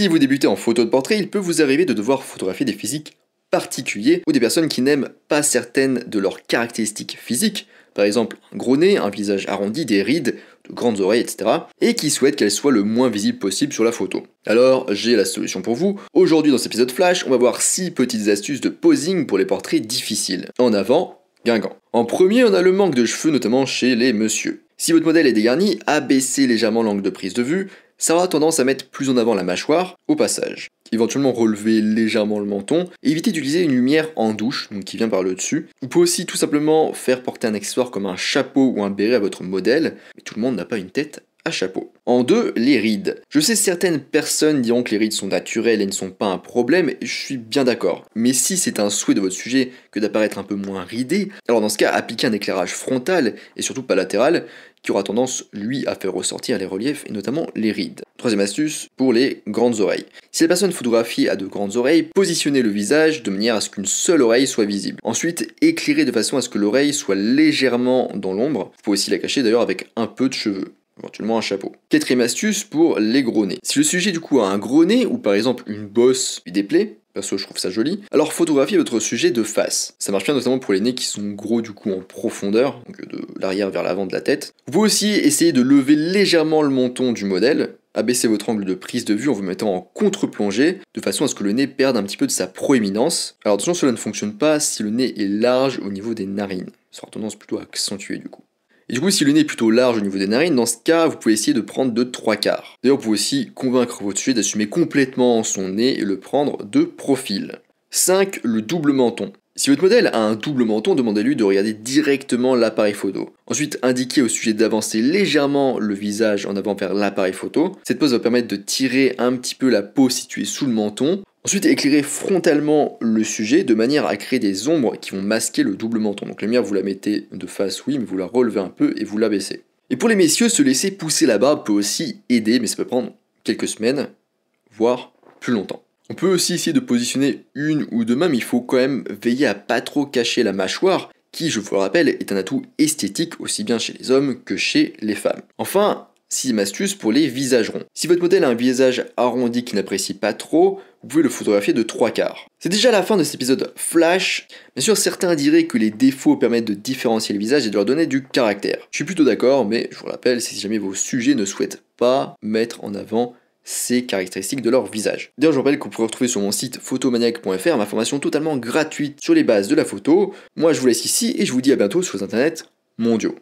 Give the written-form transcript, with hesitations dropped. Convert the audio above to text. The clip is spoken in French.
Si vous débutez en photo de portrait, il peut vous arriver de devoir photographier des physiques particuliers ou des personnes qui n'aiment pas certaines de leurs caractéristiques physiques, par exemple un gros nez, un visage arrondi, des rides, de grandes oreilles, etc. et qui souhaitent qu'elles soient le moins visibles possible sur la photo. Alors j'ai la solution pour vous. Aujourd'hui dans cet épisode flash, on va voir 6 petites astuces de posing pour les portraits difficiles. En avant, Guingamp. En premier, on a le manque de cheveux, notamment chez les messieurs. Si votre modèle est dégarni, abaissez légèrement l'angle de prise de vue, ça aura tendance à mettre plus en avant la mâchoire au passage. Éventuellement relever légèrement le menton, et éviter d'utiliser une lumière en douche, donc qui vient par le dessus. Vous pouvez aussi tout simplement faire porter un accessoire comme un chapeau ou un béret à votre modèle, mais tout le monde n'a pas une tête à chapeau. En 2, les rides. Je sais certaines personnes diront que les rides sont naturelles et ne sont pas un problème, et je suis bien d'accord. Mais si c'est un souhait de votre sujet que d'apparaître un peu moins ridé, alors dans ce cas, appliquez un éclairage frontal, et surtout pas latéral, qui aura tendance, lui, à faire ressortir les reliefs et notamment les rides. Troisième astuce, pour les grandes oreilles. Si la personne photographiée a de grandes oreilles, positionnez le visage de manière à ce qu'une seule oreille soit visible. Ensuite, éclairez de façon à ce que l'oreille soit légèrement dans l'ombre. Vous pouvez aussi la cacher d'ailleurs avec un peu de cheveux, éventuellement un chapeau. Quatrième astuce pour les gros nez. Si le sujet du coup a un gros nez, ou par exemple une bosse et des plaies, perso je trouve ça joli, alors photographiez votre sujet de face. Ça marche bien notamment pour les nez qui sont gros du coup en profondeur, donc de l'arrière vers l'avant de la tête. Vous pouvez aussi essayer de lever légèrement le menton du modèle, abaisser votre angle de prise de vue en vous mettant en contre-plongée, de façon à ce que le nez perde un petit peu de sa proéminence. Alors attention, cela ne fonctionne pas si le nez est large au niveau des narines. Ça aura tendance plutôt à accentuer du coup. Et du coup, si le nez est plutôt large au niveau des narines, dans ce cas, vous pouvez essayer de prendre de 3/4. D'ailleurs, vous pouvez aussi convaincre votre sujet d'assumer complètement son nez et le prendre de profil. 5. Le double menton. Si votre modèle a un double menton, demandez-lui de regarder directement l'appareil photo. Ensuite, indiquez au sujet d'avancer légèrement le visage en avant vers l'appareil photo. Cette pose va permettre de tirer un petit peu la peau située sous le menton. Ensuite, éclairez frontalement le sujet de manière à créer des ombres qui vont masquer le double menton. Donc la lumière, vous la mettez de face, oui, mais vous la relevez un peu et vous l'abaissez. Et pour les messieurs, se laisser pousser la barbe peut aussi aider, mais ça peut prendre quelques semaines, voire plus longtemps. On peut aussi essayer de positionner une ou deux mains, mais il faut quand même veiller à pas trop cacher la mâchoire, qui, je vous le rappelle, est un atout esthétique aussi bien chez les hommes que chez les femmes. Enfin, 6 astuces pour les visages ronds. Si votre modèle a un visage arrondi qu'il n'apprécie pas trop, vous pouvez le photographier de 3/4. C'est déjà la fin de cet épisode flash. Bien sûr, certains diraient que les défauts permettent de différencier le visage et de leur donner du caractère. Je suis plutôt d'accord, mais je vous rappelle, si jamais vos sujets ne souhaitent pas mettre en avant ces caractéristiques de leur visage. D'ailleurs, je vous rappelle que vous pourrez retrouver sur mon site photomaniac.fr ma formation totalement gratuite sur les bases de la photo. Moi, je vous laisse ici et je vous dis à bientôt sur les internets mondiaux.